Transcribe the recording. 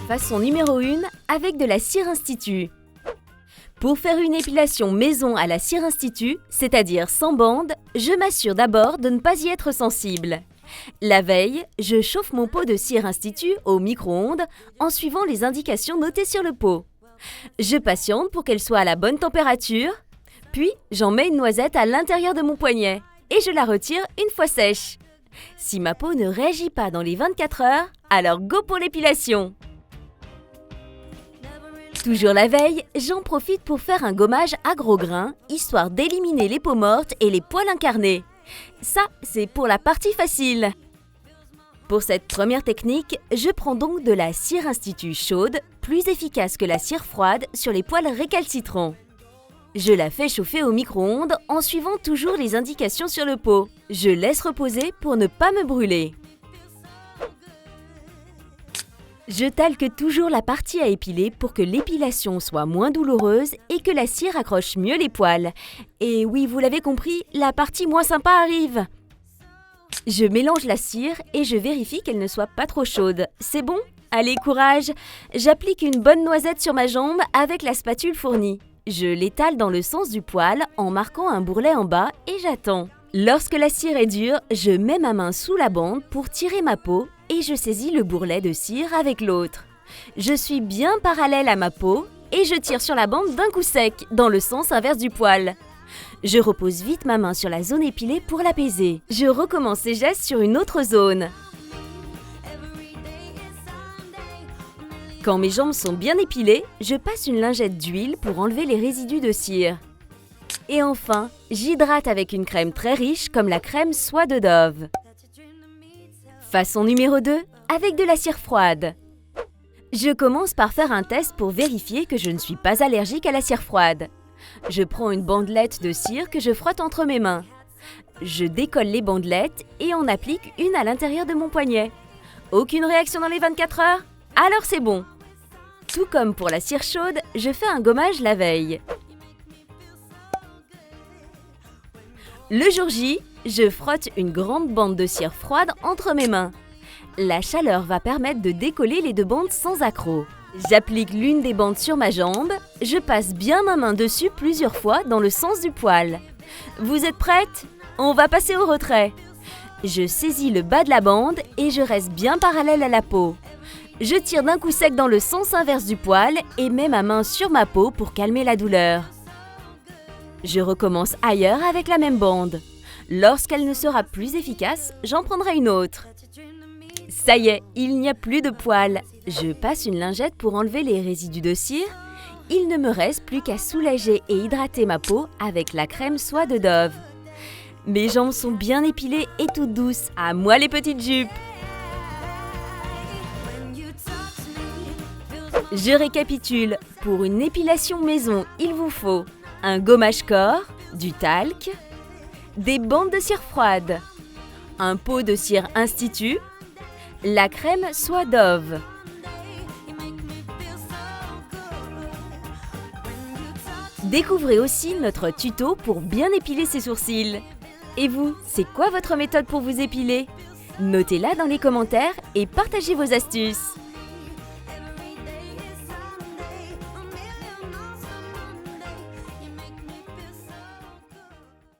Façon numéro 1 avec de la cire Institut. Pour faire une épilation maison à la cire Institut, c'est-à-dire sans bande, je m'assure d'abord de ne pas y être sensible. La veille, je chauffe mon pot de cire Institut au micro-ondes en suivant les indications notées sur le pot. Je patiente pour qu'elle soit à la bonne température, puis j'en mets une noisette à l'intérieur de mon poignet et je la retire une fois sèche. Si ma peau ne réagit pas dans les 24 heures, alors go pour l'épilation! Toujours la veille, j'en profite pour faire un gommage à gros grains, histoire d'éliminer les peaux mortes et les poils incarnés. Ça, c'est pour la partie facile. Pour cette première technique, je prends donc de la cire Institut chaude, plus efficace que la cire froide sur les poils récalcitrants. Je la fais chauffer au micro-ondes en suivant toujours les indications sur le pot. Je laisse reposer pour ne pas me brûler. Je talque toujours la partie à épiler pour que l'épilation soit moins douloureuse et que la cire accroche mieux les poils. Et oui, vous l'avez compris, la partie moins sympa arrive. Je mélange la cire et je vérifie qu'elle ne soit pas trop chaude. C'est bon? Allez, courage! J'applique une bonne noisette sur ma jambe avec la spatule fournie. Je l'étale dans le sens du poil en marquant un bourrelet en bas et j'attends. Lorsque la cire est dure, je mets ma main sous la bande pour tirer ma peau et je saisis le bourrelet de cire avec l'autre. Je suis bien parallèle à ma peau et je tire sur la bande d'un coup sec, dans le sens inverse du poil. Je repose vite ma main sur la zone épilée pour l'apaiser. Je recommence ces gestes sur une autre zone. Quand mes jambes sont bien épilées, je passe une lingette d'huile pour enlever les résidus de cire. Et enfin, j'hydrate avec une crème très riche comme la crème soie de Dove. Façon numéro 2, avec de la cire froide. Je commence par faire un test pour vérifier que je ne suis pas allergique à la cire froide. Je prends une bandelette de cire que je frotte entre mes mains. Je décolle les bandelettes et en applique une à l'intérieur de mon poignet. Aucune réaction dans les 24 heures? Alors c'est bon! Tout comme pour la cire chaude, je fais un gommage la veille. Le jour J, je frotte une grande bande de cire froide entre mes mains. La chaleur va permettre de décoller les deux bandes sans accroc. J'applique l'une des bandes sur ma jambe, je passe bien ma main dessus plusieurs fois dans le sens du poil. Vous êtes prêtes? On va passer au retrait. Je saisis le bas de la bande et je reste bien parallèle à la peau. Je tire d'un coup sec dans le sens inverse du poil et mets ma main sur ma peau pour calmer la douleur. Je recommence ailleurs avec la même bande. Lorsqu'elle ne sera plus efficace, j'en prendrai une autre. Ça y est, il n'y a plus de poils. Je passe une lingette pour enlever les résidus de cire. Il ne me reste plus qu'à soulager et hydrater ma peau avec la crème soie de Dove. Mes jambes sont bien épilées et toutes douces. À moi les petites jupes! Je récapitule. Pour une épilation maison, il vous faut un gommage corps, du talc, des bandes de cire froide, un pot de cire Institut, la crème soie Dove. Découvrez aussi notre tuto pour bien épiler ses sourcils. Et vous, c'est quoi votre méthode pour vous épiler? Notez-la dans les commentaires et partagez vos astuces.